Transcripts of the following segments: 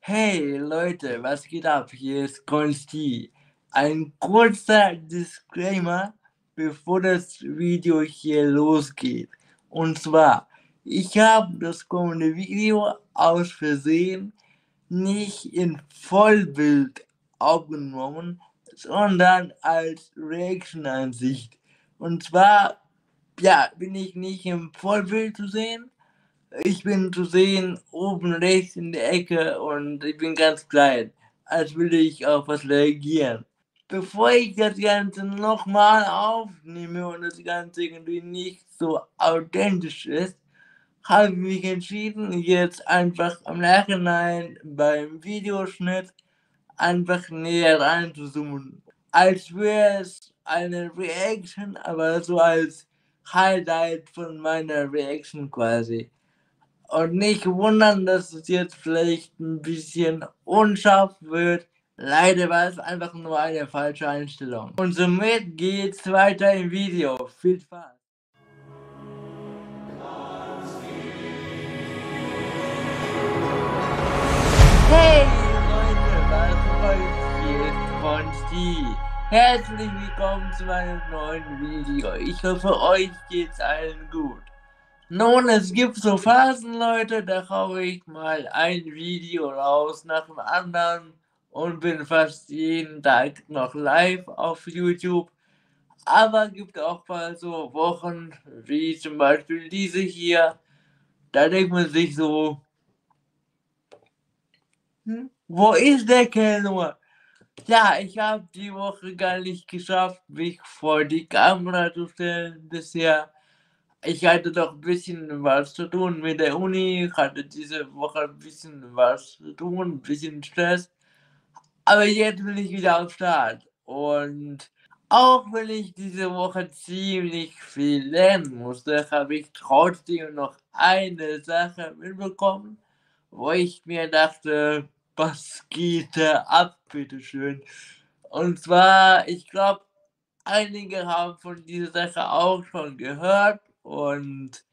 Hey Leute, was geht ab? Hier ist Konsti. Ein kurzer Disclaimer, bevor das Video hier losgeht. Und zwar, ich habe das kommende Video aus Versehen nicht in Vollbild aufgenommen, sondern als Reaction-Ansicht. Und zwar, ja, bin ich nicht im Vollbild zu sehen. Ich bin zu sehen oben rechts in der Ecke und ich bin ganz klein, als würde ich auf was reagieren. Bevor ich das Ganze nochmal aufnehme und das Ganze irgendwie nicht so authentisch ist, habe ich mich entschieden, jetzt einfach im Nachhinein beim Videoschnitt einfach näher reinzuzoomen. Als wäre es eine Reaction, aber so als Highlight von meiner Reaction quasi. Und nicht wundern, dass es jetzt vielleicht ein bisschen unscharf wird. Leider war es einfach nur eine falsche Einstellung. Und somit geht's weiter im Video. Viel Spaß! Hey Leute, was läuft? Hier ist Konsti. Herzlich willkommen zu meinem neuen Video. Ich hoffe, euch geht's allen gut. Nun, es gibt so Phasen, Leute, da haue ich mal ein Video raus nach dem anderen und bin fast jeden Tag noch live auf YouTube. Aber gibt auch mal so Wochen, wie zum Beispiel diese hier, da denkt man sich so, wo ist der Kerl nur? Ja, ich habe die Woche gar nicht geschafft, mich vor die Kamera zu stellen bisher. Ich hatte doch ein bisschen was zu tun mit der Uni, hatte diese Woche ein bisschen was zu tun, ein bisschen Stress. Aber jetzt bin ich wieder am Start. Und auch wenn ich diese Woche ziemlich viel lernen musste, habe ich trotzdem noch eine Sache mitbekommen, wo ich mir dachte, was geht da ab, bitteschön. Und zwar, ich glaube, einige haben von dieser Sache auch schon gehört und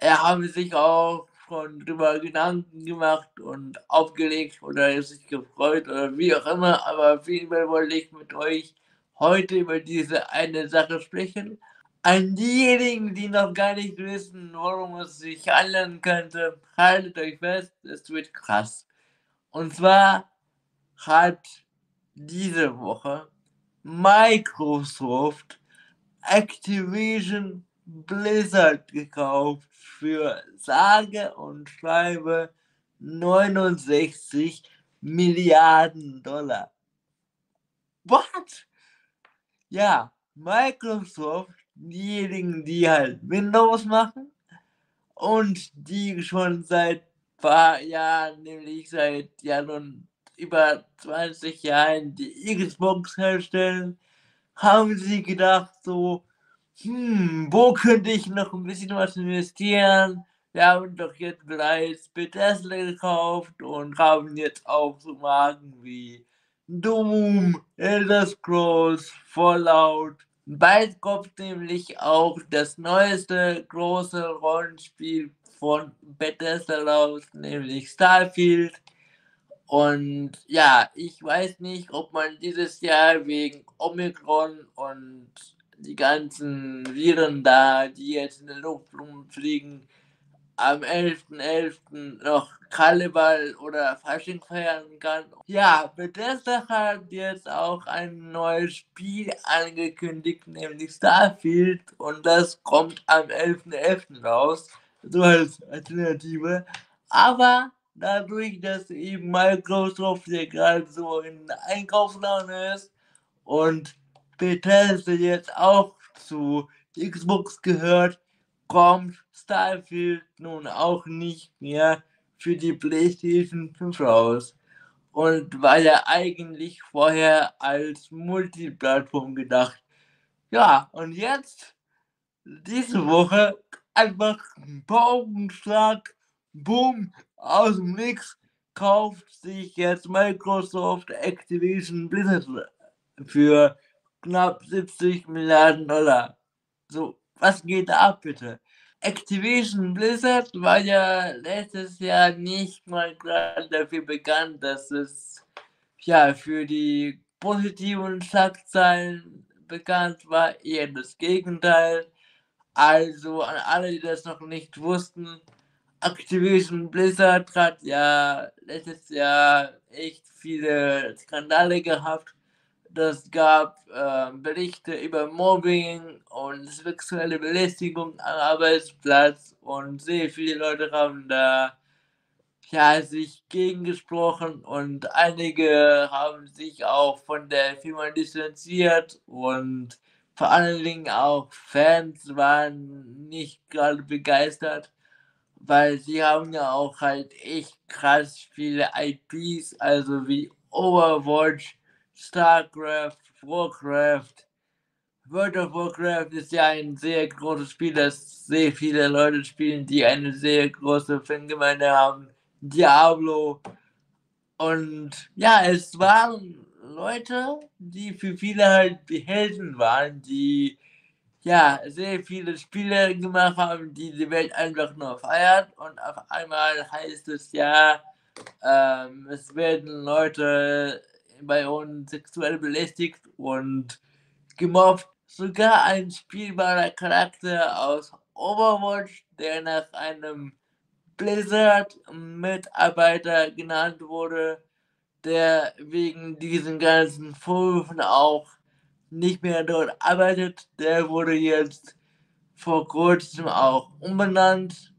haben sich auch schon drüber Gedanken gemacht und aufgelegt oder sich gefreut oder wie auch immer. Aber auf jeden Fall wollte ich mit euch heute über diese eine Sache sprechen. An diejenigen, die noch gar nicht wissen, worum es sich handeln könnte, haltet euch fest, es wird krass. Und zwar hat diese Woche Microsoft Activision Blizzard gekauft für sage und schreibe 69 Milliarden Dollar. What? Ja, Microsoft, diejenigen, die halt Windows machen und die schon seit paar Jahren, nämlich seit ja nun über 20 Jahren die Xbox herstellen, haben sie gedacht so, wo könnte ich noch ein bisschen was investieren? Wir haben doch jetzt bereits Bethesda gekauft und haben jetzt auch so Marken wie Doom, Elder Scrolls, Fallout. Bald kommt nämlich auch das neueste große Rollenspiel von Bethesda raus, nämlich Starfield. Und ja, ich weiß nicht, ob man dieses Jahr wegen Omikron und die ganzen Viren da, die jetzt in der Luft rumfliegen, am 11.11. noch Karneval oder Fasching feiern kann. Ja, Bethesda hat jetzt auch ein neues Spiel angekündigt, nämlich Starfield, und das kommt am 11.11. raus, so als Alternative. Aber dadurch, dass eben Microsoft ja gerade so in Einkaufslaune ist und Bethesda jetzt auch zu Xbox gehört, kommt Starfield nun auch nicht mehr für die PlayStation 5 raus und war ja eigentlich vorher als Multiplattform gedacht. Ja, und jetzt, diese Woche, einfach ein Paukenschlag, boom, aus dem Nix, kauft sich jetzt Microsoft Activision Blizzard für knapp 70 Milliarden Dollar. So, was geht da ab, bitte? Activision Blizzard war ja letztes Jahr nicht mal gerade dafür bekannt, dass es ja für die positiven Schlagzeilen bekannt war, eher das Gegenteil. Also an alle, die das noch nicht wussten, Activision Blizzard hat ja letztes Jahr echt viele Skandale gehabt. Das gab Berichte über Mobbing und sexuelle Belästigung am Arbeitsplatz und sehr viele Leute haben da ja, sich gegengesprochen und einige haben sich auch von der Firma distanziert und vor allen Dingen auch Fans waren nicht gerade begeistert, weil sie haben ja auch halt echt krass viele IPs, also wie Overwatch, StarCraft, Warcraft. World of Warcraft ist ja ein sehr großes Spiel, das sehr viele Leute spielen, die eine sehr große Fangemeinde haben. Diablo. Und ja, es waren Leute, die für viele halt die Helden waren, die ja sehr viele Spiele gemacht haben, die die Welt einfach nur feiert. Und auf einmal heißt es ja, es werden Leute bei uns sexuell belästigt und gemobbt. Sogar ein spielbarer Charakter aus Overwatch, der nach einem Blizzard-Mitarbeiter genannt wurde, der wegen diesen ganzen Vorwürfen auch nicht mehr dort arbeitet, der wurde jetzt vor kurzem auch umbenannt.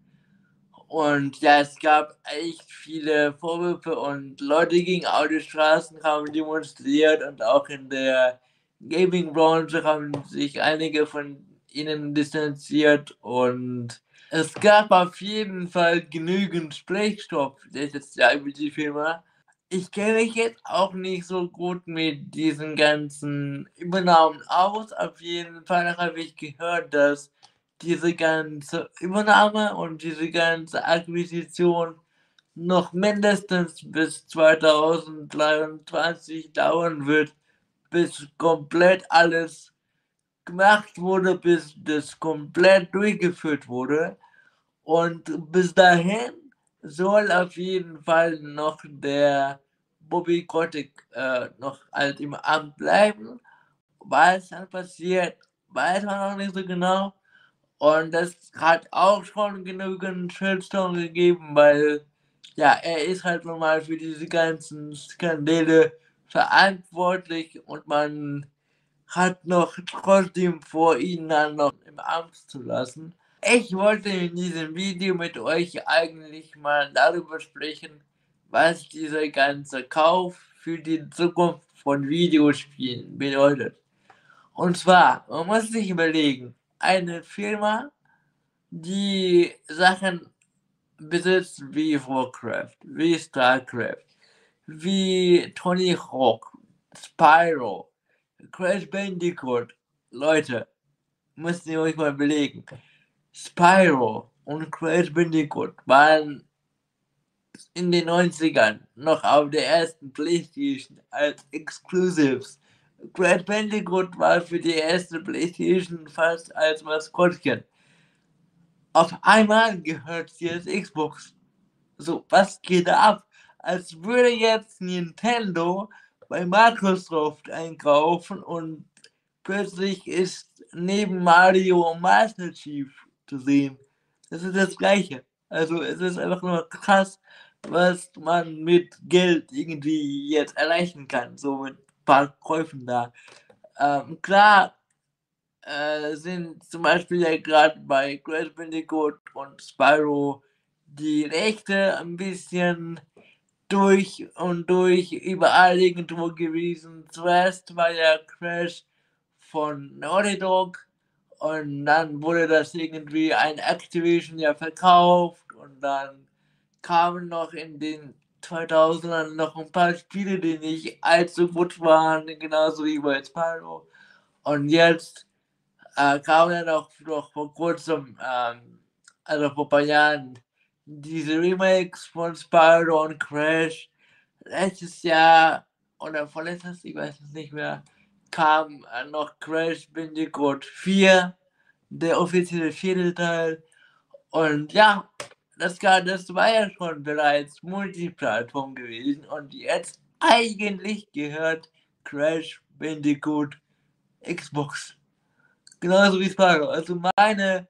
Und ja, es gab echt viele Vorwürfe und Leute gingen auf die Straßen, haben demonstriert und auch in der Gaming-Branche haben sich einige von ihnen distanziert und es gab auf jeden Fall genügend Sprechstoff letztes Jahr über die Firma. Ich kenne mich jetzt auch nicht so gut mit diesen ganzen Übernahmen aus. Auf jeden Fall habe ich gehört, dass diese ganze Übernahme und diese ganze Akquisition noch mindestens bis 2023 dauern wird, bis komplett alles gemacht wurde, bis das komplett durchgeführt wurde. Und bis dahin soll auf jeden Fall noch der Bobby Kotick noch halt im Amt bleiben. Was dann passiert, weiß man noch nicht so genau. Und das hat auch schon genügend Shitstorm gegeben, weil ja, er ist halt nun mal für diese ganzen Skandale verantwortlich und man hat noch trotzdem vor, ihn dann noch im Amt zu lassen. Ich wollte in diesem Video mit euch eigentlich mal darüber sprechen, was dieser ganze Kauf für die Zukunft von Videospielen bedeutet. Und zwar, man muss sich überlegen, eine Firma, die Sachen besitzt wie Warcraft, wie StarCraft, wie Tony Hawk, Spyro, Crash Bandicoot. Leute, müsst ihr euch mal belegen. Spyro und Crash Bandicoot waren in den 90ern noch auf der ersten Playstation als Exclusives. Crash Bandicoot war für die erste Playstation fast als Maskottchen. Auf einmal gehört sie als Xbox. So, was geht da ab? Als würde jetzt Nintendo bei Microsoft einkaufen und plötzlich ist neben Mario Master Chief zu sehen. Das ist das Gleiche. Also es ist einfach nur krass, was man mit Geld irgendwie jetzt erreichen kann, so mit ein paar Käufen da. Klar sind zum Beispiel ja gerade bei Crash Bandicoot und Spyro die Rechte ein bisschen durch und durch überall irgendwo gewesen. Zuerst war ja Crash von Naughty Dog und dann wurde das irgendwie ein Activision ja verkauft und dann kamen noch in den 2000ern noch ein paar Spiele, die nicht allzu gut waren, genauso wie bei Spyro. Und jetzt kam ja noch vor kurzem, also vor ein paar Jahren, diese Remakes von Spyro und Crash. Letztes Jahr oder vorletztes, ich weiß es nicht mehr, kam noch Crash Bandicoot 4, der offizielle vierte Teil. Und ja, das war ja schon bereits Multiplattform gewesen und jetzt eigentlich gehört Crash Bandicoot Xbox. Genauso wie Spyro. Also meine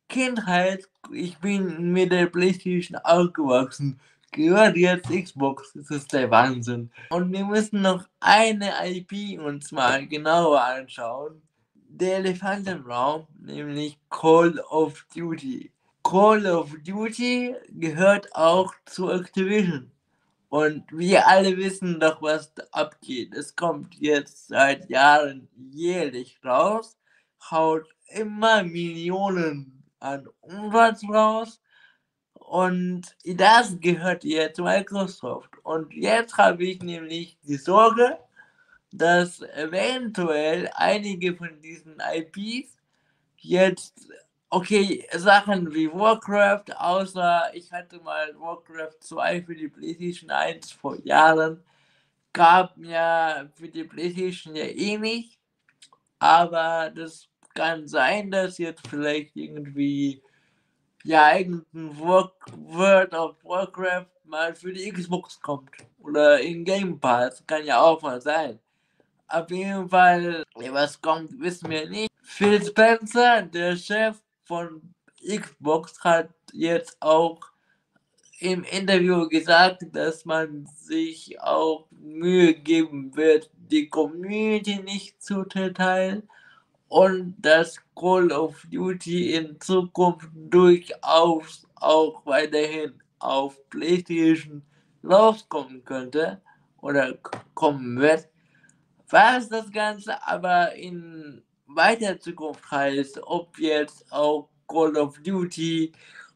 Kindheit, ich bin mit der PlayStation aufgewachsen, gehört jetzt Xbox. Das ist der Wahnsinn. Und wir müssen noch eine IP uns mal genauer anschauen. Der Elefant im Raum, nämlich Call of Duty. Call of Duty gehört auch zu Activision. Und wir alle wissen doch, was da abgeht. Es kommt jetzt seit Jahren jährlich raus, haut immer Millionen an Umsatz raus und das gehört jetzt Microsoft. Und jetzt habe ich nämlich die Sorge, dass eventuell einige von diesen IPs jetzt, okay, Sachen wie Warcraft, außer ich hatte mal Warcraft 2 für die PlayStation 1 vor Jahren, gab ja für die PlayStation ja eh nicht, aber das kann sein, dass jetzt vielleicht irgendwie, ja, irgendein World of Warcraft mal für die Xbox kommt oder in Game Pass, kann ja auch mal sein. Auf jeden Fall, was kommt, wissen wir nicht. Phil Spencer, der Chef von Xbox, hat jetzt auch im Interview gesagt, dass man sich auch Mühe geben wird, die Community nicht zu teilen und dass Call of Duty in Zukunft durchaus auch weiterhin auf PlayStation rauskommen könnte oder kommen wird. Was das Ganze aber in weiter Zukunft heißt, ob jetzt auch Call of Duty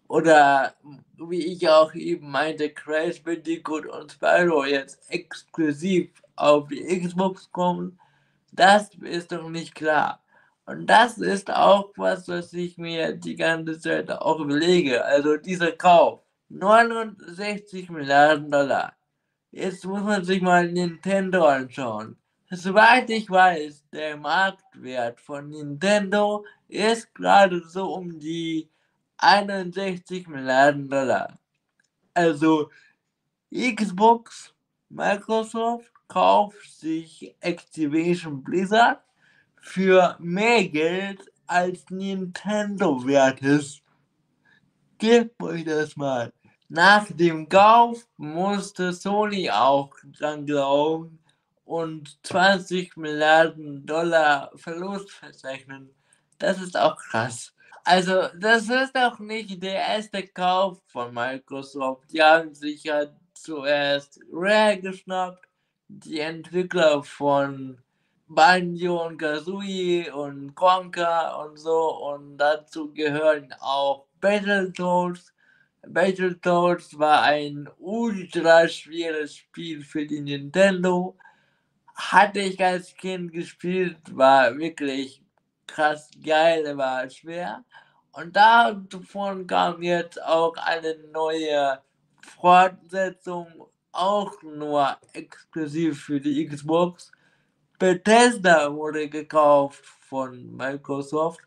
oder wie ich auch eben meinte, Crash Bandicoot und Spyro jetzt exklusiv auf die Xbox kommen, das ist doch nicht klar. Und das ist auch was ich mir die ganze Zeit auch überlege. Also dieser Kauf, 69 Milliarden Dollar. Jetzt muss man sich mal Nintendo anschauen. Soweit ich weiß, der Marktwert von Nintendo ist gerade so um die 61 Milliarden Dollar. Also Xbox, Microsoft kauft sich Activision Blizzard für mehr Geld als Nintendo wert ist. Gebt euch das mal. Nach dem Kauf musste Sony auch dran glauben und 20 Milliarden Dollar Verlust verzeichnen. Das ist auch krass. Also, das ist auch nicht der erste Kauf von Microsoft. Die haben sich ja zuerst Rare geschnappt, die Entwickler von Banjo und Kazooie und Conker und so. Und dazu gehören auch Battletoads. Battletoads war ein ultra schweres Spiel für die Nintendo. Hatte ich als Kind gespielt, war wirklich krass geil, war schwer. Und davon kam jetzt auch eine neue Fortsetzung, auch nur exklusiv für die Xbox. Bethesda wurde gekauft von Microsoft.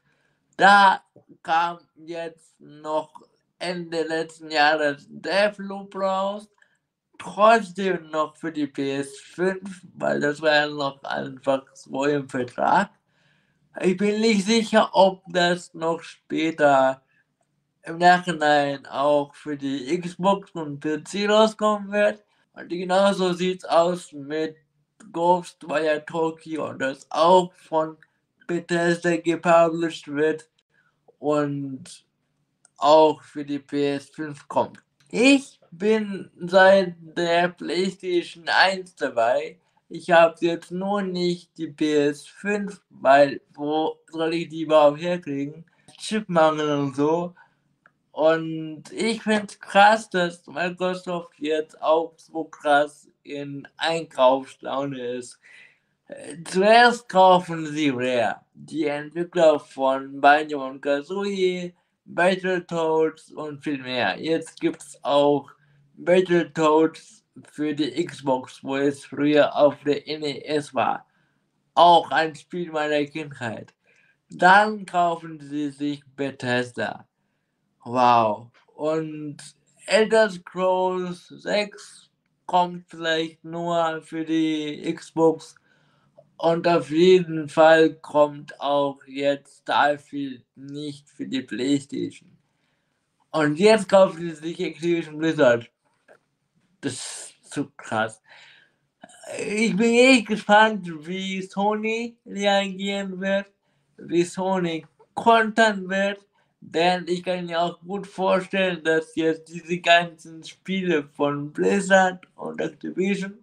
Da kam jetzt noch Ende letzten Jahres Deathloop raus. Trotzdem noch für die PS5, weil das war ja noch einfach so im Vertrag. Ich bin nicht sicher, ob das noch später im Nachhinein auch für die Xbox und PC rauskommen wird. Und genauso sieht's aus mit Ghostwire Tokyo, das auch von Bethesda gepublished wird und auch für die PS5 kommt. Ich bin seit der PlayStation 1 dabei. Ich habe jetzt nur nicht die PS5, weil wo soll ich die überhaupt herkriegen? Chipmangel und so. Und ich finde es krass, dass Microsoft jetzt auch so krass in Einkaufslaune ist. Zuerst kaufen sie Rare, die Entwickler von Banjo und Kazooie, Battletoads und viel mehr. Jetzt gibt es auch Battletoads für die Xbox, wo es früher auf der NES war. Auch ein Spiel meiner Kindheit. Dann kaufen sie sich Bethesda. Wow. Und Elder Scrolls 6 kommt vielleicht nur für die Xbox. Und auf jeden Fall kommt auch jetzt Starfield nicht für die PlayStation. Und jetzt kauft sie sich Activision Blizzard. Das ist zu krass. Ich bin echt gespannt, wie Sony reagieren wird, wie Sony kontern wird, denn ich kann mir auch gut vorstellen, dass jetzt diese ganzen Spiele von Blizzard und Activision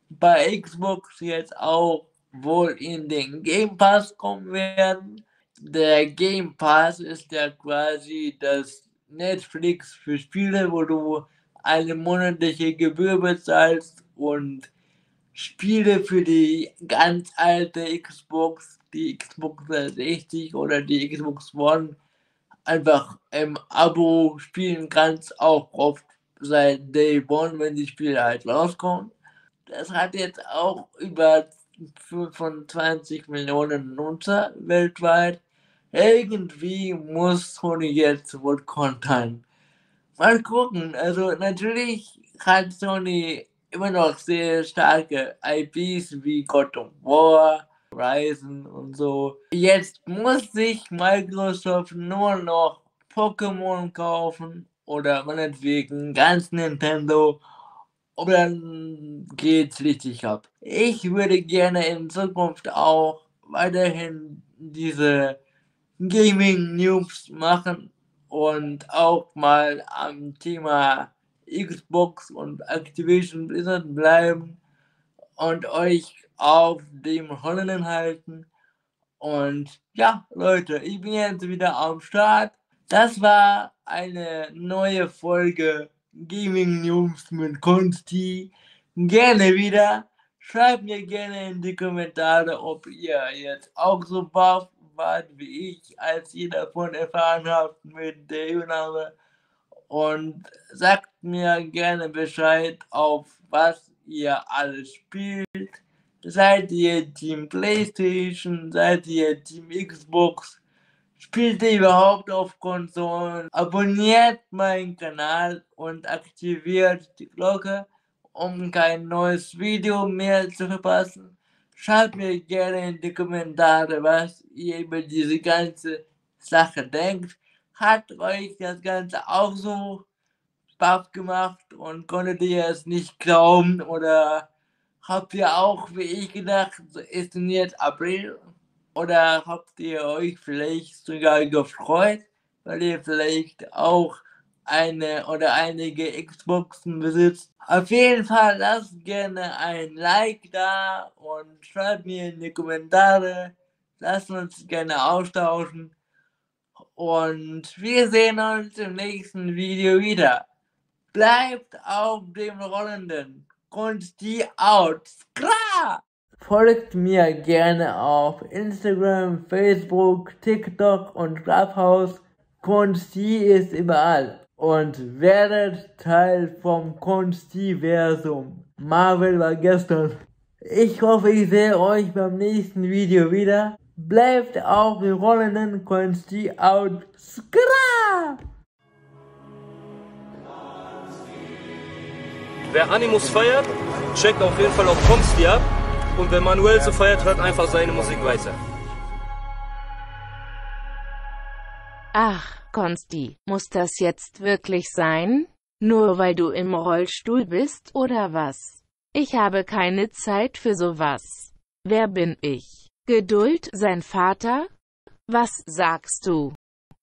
bei Xbox jetzt auch wohl in den Game Pass kommen werden. Der Game Pass ist ja quasi das Netflix für Spiele, wo du eine monatliche Gebühr bezahlst und Spiele für die ganz alte Xbox, die Xbox 360 oder die Xbox One einfach im Abo spielen kannst, auch oft seit Day One, wenn die Spiele halt rauskommen. Das hat jetzt auch über 25 Millionen Nutzer weltweit. Irgendwie muss Sony jetzt wohl kontern. Mal gucken. Also natürlich hat Sony immer noch sehr starke IPs wie God of War, Horizon und so. Jetzt muss sich Microsoft nur noch Pokémon kaufen oder meinetwegen ganz Nintendo und dann geht's richtig ab. Ich würde gerne in Zukunft auch weiterhin diese Gaming News machen und auch mal am Thema Xbox und Activision Blizzard bleiben und euch auf dem Holländern halten. Und ja, Leute, ich bin jetzt wieder am Start. Das war eine neue Folge Gaming News mit Konsti. Gerne wieder. Schreibt mir gerne in die Kommentare, ob ihr jetzt auch so baff wart wie ich, als ihr davon erfahren habt mit der Übernahme. Und sagt mir gerne Bescheid, auf was ihr alles spielt. Seid ihr Team PlayStation? Seid ihr Team Xbox? Spielt ihr überhaupt auf Konsolen? Abonniert meinen Kanal und aktiviert die Glocke, um kein neues Video mehr zu verpassen. Schreibt mir gerne in die Kommentare, was ihr über diese ganze Sache denkt. Hat euch das Ganze auch so baff gemacht und konntet ihr es nicht glauben oder habt ihr auch wie ich gedacht, so ist denn jetzt April? Oder habt ihr euch vielleicht sogar gefreut, weil ihr vielleicht auch eine oder einige Xboxen besitzt? Auf jeden Fall lasst gerne ein Like da und schreibt mir in die Kommentare. Lasst uns gerne austauschen. Und wir sehen uns im nächsten Video wieder. Bleibt auf dem Rollenden. Konsti out. Skra! Folgt mir gerne auf Instagram, Facebook, TikTok und Clubhouse. Konsti ist überall. Und werdet Teil vom Konsti-Versum. Marvel war gestern. Ich hoffe, ich sehe euch beim nächsten Video wieder. Bleibt auf dem Rollenden. Konsti out. Skra! Wer Animus feiert, checkt auf jeden Fall auf Konsti ab. Und wer Manuel so feiert, hört einfach seine Musik weiter. Ach, Konsti, muss das jetzt wirklich sein? Nur weil du im Rollstuhl bist oder was? Ich habe keine Zeit für sowas. Wer bin ich? Geduld, sein Vater? Was sagst du?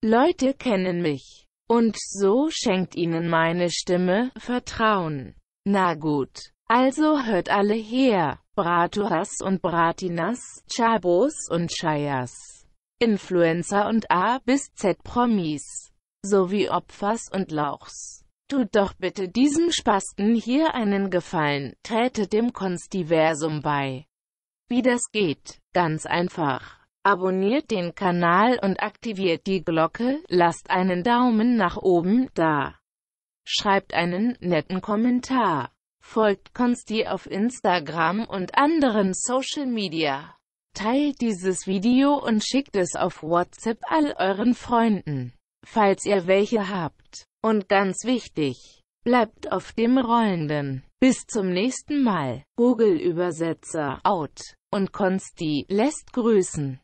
Leute kennen mich. Und so schenkt ihnen meine Stimme Vertrauen. Na gut, also hört alle her, Braturas und Bratinas, Chabos und Chayas, Influencer und A bis Z Promis, sowie Opfers und Lauchs. Tut doch bitte diesem Spasten hier einen Gefallen, tretet dem Konstiversum bei. Wie das geht? Ganz einfach. Abonniert den Kanal und aktiviert die Glocke, lasst einen Daumen nach oben da. Schreibt einen netten Kommentar. Folgt Konsti auf Instagram und anderen Social Media. Teilt dieses Video und schickt es auf WhatsApp all euren Freunden. falls ihr welche habt. Und ganz wichtig, bleibt auf dem Rollenden. Bis zum nächsten Mal. Google-Übersetzer out. Und Konsti lässt grüßen.